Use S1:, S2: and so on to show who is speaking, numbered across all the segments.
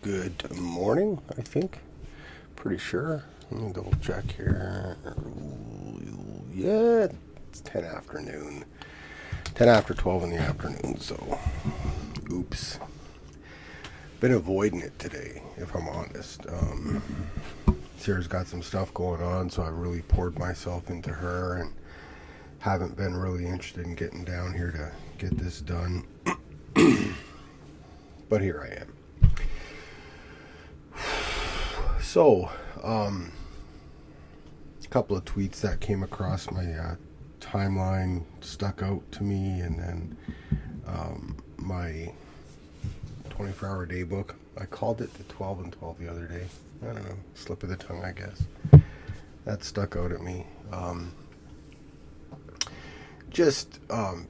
S1: Good morning, I think. Pretty sure. Let me double check here. Yeah, it's 10 afternoon. 10 after 12 in the afternoon, so oops. Been avoiding it today, if I'm honest. Sarah's got some stuff going on, so I've really poured myself into her and haven't been really interested in getting down here to get this done. But here I am. So, a couple of tweets that came across my timeline stuck out to me, and then my 24-hour day book. I called it the 12 and 12 the other day. I don't know, slip of the tongue, I guess. That stuck out at me. Just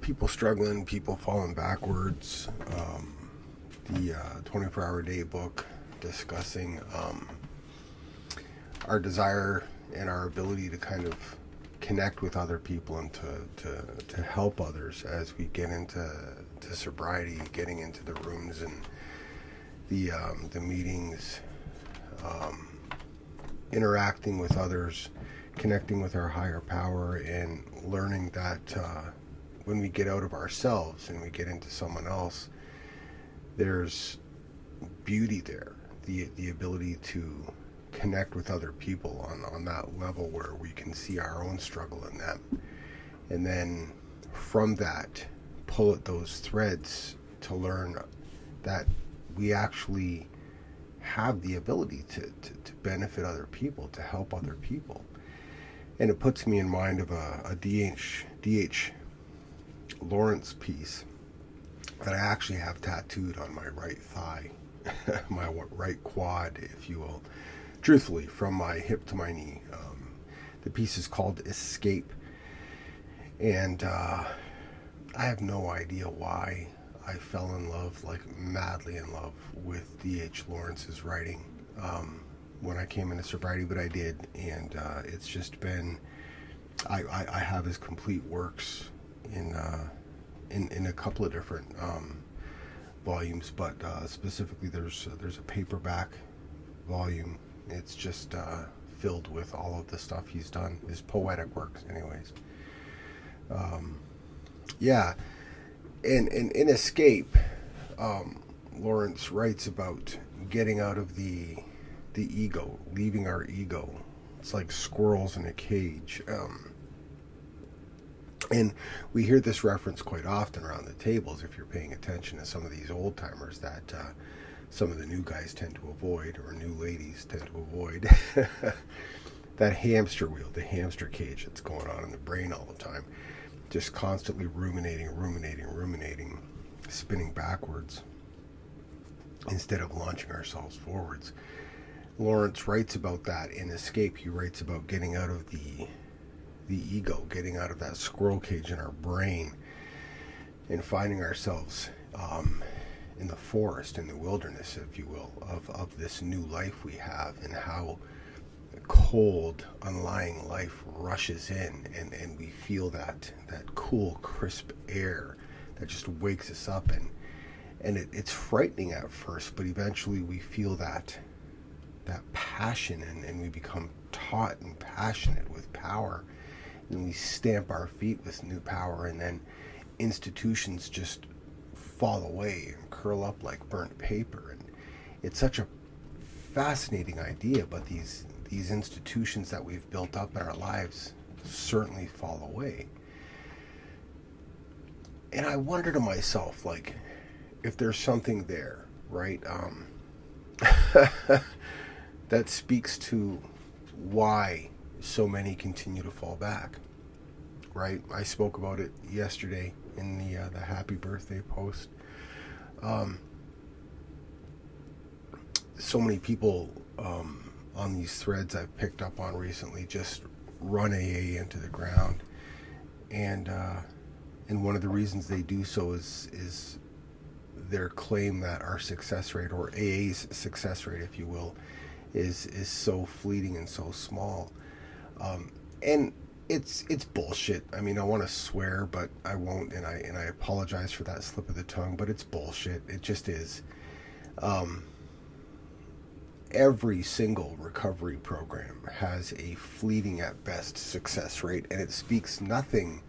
S1: people struggling, people falling backwards. The 24-hour day book discussing our desire and our ability to kind of connect with other people and to help others as we get into sobriety, getting into the rooms and the meetings, interacting with others, connecting with our higher power, and learning that when we get out of ourselves and we get into someone else, there's beauty there, the ability to connect with other people on that level where we can see our own struggle in them, and then from that pull at those threads to learn that we actually have the ability to benefit other people, to help other people. And it puts me in mind of a D.H. Lawrence piece that I actually have tattooed on my right thigh, my right quad, if you will, truthfully, from my hip to my knee. The piece is called Escape, and I have no idea why I fell in love, like madly in love, with D.H. Lawrence's writing when I came into sobriety, but I did, and it's just been, I have his complete works in a couple of different volumes, but specifically there's a paperback volume. It's just filled with all of the stuff he's done, his poetic works anyways. Yeah, and in Escape, Lawrence writes about getting out of the ego, leaving our ego. It's like squirrels in a cage. And we hear this reference quite often around the tables if you're paying attention to some of these old timers that some of the new guys tend to avoid, or new ladies tend to avoid. That hamster wheel, the hamster cage that's going on in the brain all the time. Just constantly ruminating, spinning backwards instead of launching ourselves forwards. Lawrence writes about that in Escape. He writes about getting out of the ego, getting out of that squirrel cage in our brain, and finding ourselves in the forest, in the wilderness, if you will, of this new life we have, and how cold, unlying life rushes in, and we feel that cool, crisp air that just wakes us up, and it's frightening at first, but eventually we feel that passion, and we become taut and passionate with power, and we stamp our feet with new power, and then institutions just fall away and curl up like burnt paper. And it's such a fascinating idea, but these institutions that we've built up in our lives certainly fall away. And I wonder to myself, like, if there's something there, right, that speaks to why so many continue to fall back, right? I spoke about it yesterday in the happy birthday post. So many people on these threads I've picked up on recently just run AA into the ground, and one of the reasons they do so is their claim that our success rate, or AA's success rate, if you will, is so fleeting and so small. And it's bullshit. I mean, I want to swear, but I won't, and I apologize for that slip of the tongue, but it's bullshit. It just is. every single recovery program has a fleeting at best success rate, and it speaks nothing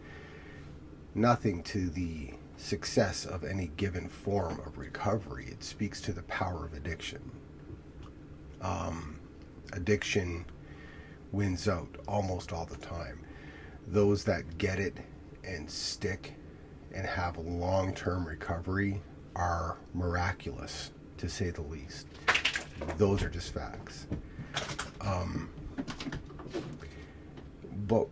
S1: to the success of any given form of recovery. It speaks to the power of addiction. Addiction wins out almost all the time. Those that get it and stick and have long-term recovery are miraculous, to say the least. Those are just facts. But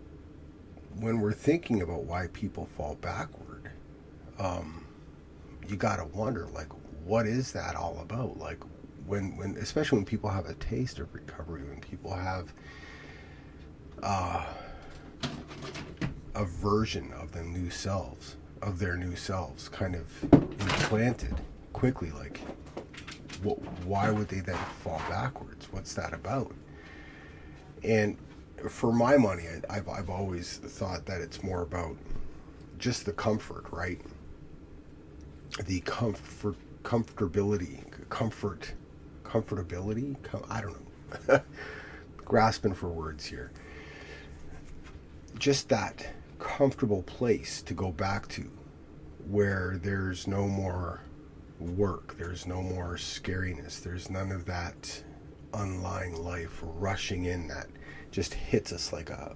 S1: when we're thinking about why people fall backward, you gotta wonder, like, what is that all about? Like, when especially when people have a taste of recovery, when people have a version of their new selves kind of implanted quickly, like, why would they then fall backwards? What's that about? And for my money, I've always thought that it's more about just the comfort, right? The comfortability. I don't know. Grasping for words here. Just that comfortable place to go back to, where there's no more work, there's no more scariness, there's none of that unlying life rushing in that just hits us like a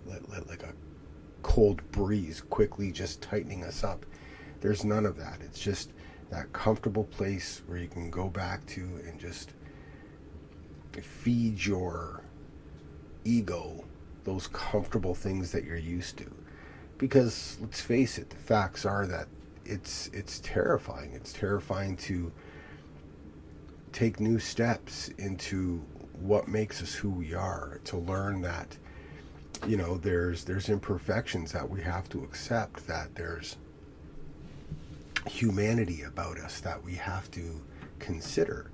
S1: cold breeze, quickly just tightening us up. There's none of that. It's just that comfortable place where you can go back to and just feed your ego those comfortable things that you're used to. Because let's face it, the facts are that it's terrifying. It's terrifying to take new steps into what makes us who we are, to learn that, you know, there's imperfections that we have to accept, that there's humanity about us that we have to consider.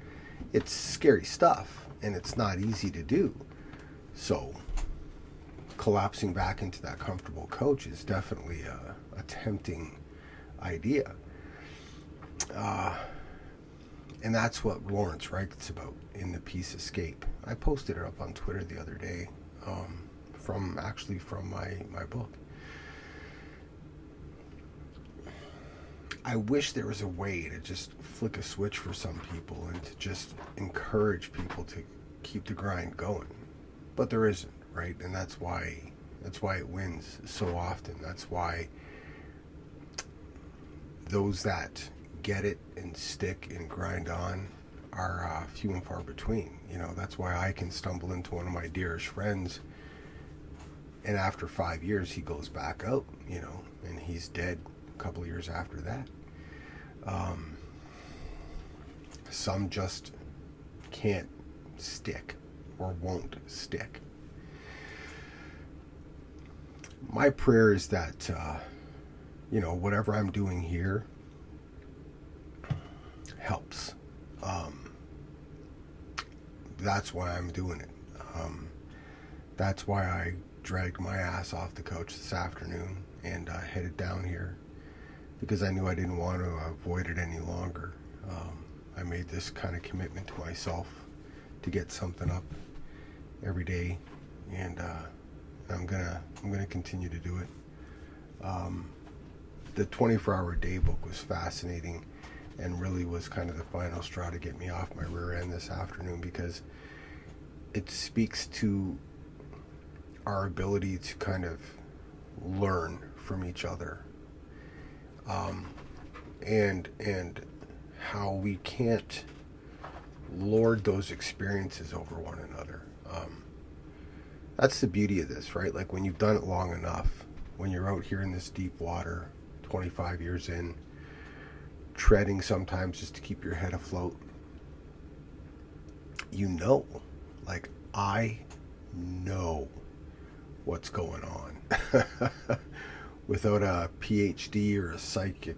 S1: It's scary stuff, and it's not easy to do. So collapsing back into that comfortable couch is definitely a tempting idea. And that's what Lawrence writes about in the piece Escape. I posted it up on Twitter the other day, from my book. I wish there was a way to just flick a switch for some people and to just encourage people to keep the grind going. But there isn't, right? And that's why it wins so often. That's why those that get it and stick and grind on are few and far between. You know, that's why I can stumble into one of my dearest friends, and after 5 years he goes back out, you know, and he's dead a couple of years after that. Some just can't stick or won't stick. My prayer is that, you know, whatever I'm doing here helps. That's why I'm doing it. That's why I dragged my ass off the couch this afternoon and headed down here, because I knew I didn't want to avoid it any longer. I made this kind of commitment to myself to get something up every day, and I'm gonna continue to do it. The 24-hour day book was fascinating, and really was kind of the final straw to get me off my rear end this afternoon, because it speaks to our ability to kind of learn from each other, and how we can't lord those experiences over one another. That's the beauty of this, right? Like, when you've done it long enough, when you're out here in this deep water, 25 years in, treading sometimes just to keep your head afloat, you know, like, I know what's going on. Without a PhD or a psych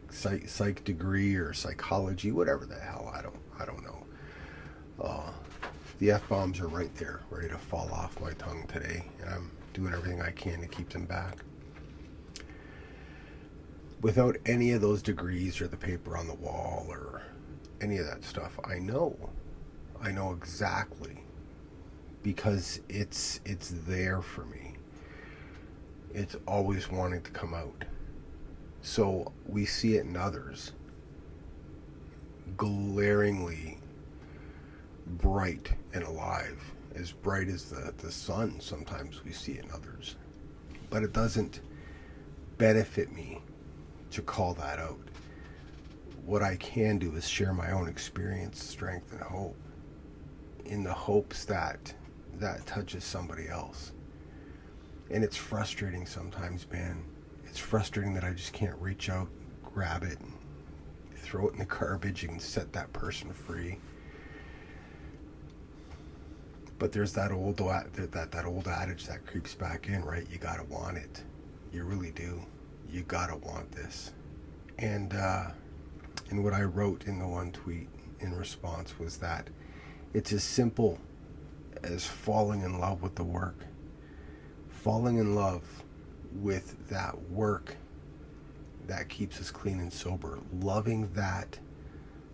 S1: degree or psychology, whatever the hell, I don't know. The F-bombs are right there, ready to fall off my tongue today, and I'm doing everything I can to keep them back. Without any of those degrees or the paper on the wall or any of that stuff, I know exactly because it's there for me. It's always wanting to come out. So we see it in others, glaringly bright and alive, as bright as the sun. Sometimes we see it in others, but it doesn't benefit me to call that out. What I can do is share my own experience, strength, and hope, in the hopes that that touches somebody else. And it's frustrating sometimes, man. It's frustrating that I just can't reach out, grab it, and throw it in the garbage and set that person free. But there's that old adage that creeps back in, right? You gotta want it. You really do. You gotta want this. And what I wrote in the one tweet in response was that it's as simple as falling in love with the work. Falling in love with that work that keeps us clean and sober. Loving that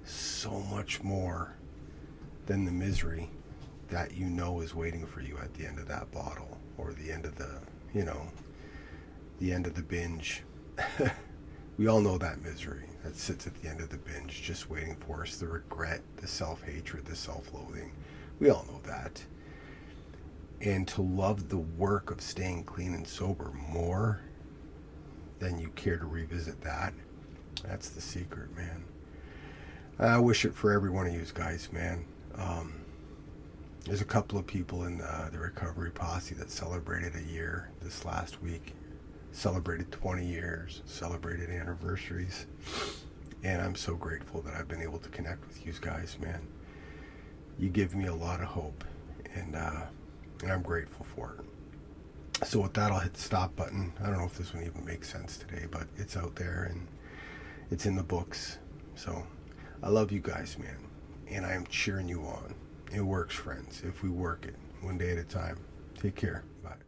S1: so much more than the misery that you know is waiting for you at the end of that bottle, or the end of the end of the binge. We all know that misery that sits at the end of the binge, just waiting for us. The regret, the self-hatred, the self-loathing. We all know that. And to love the work of staying clean and sober more than you care to revisit that, that's the secret, man. I wish it for every one of you guys, man. There's a couple of people in the Recovery Posse that celebrated a year this last week. Celebrated 20 years, celebrated anniversaries. And I'm so grateful that I've been able to connect with you guys, man. You give me a lot of hope, and I'm grateful for it. So with that, I'll hit the stop button. I don't know if this one even makes sense today, but it's out there and it's in the books. So I love you guys, man. And I am cheering you on. It works, friends, if we work it one day at a time. Take care. Bye.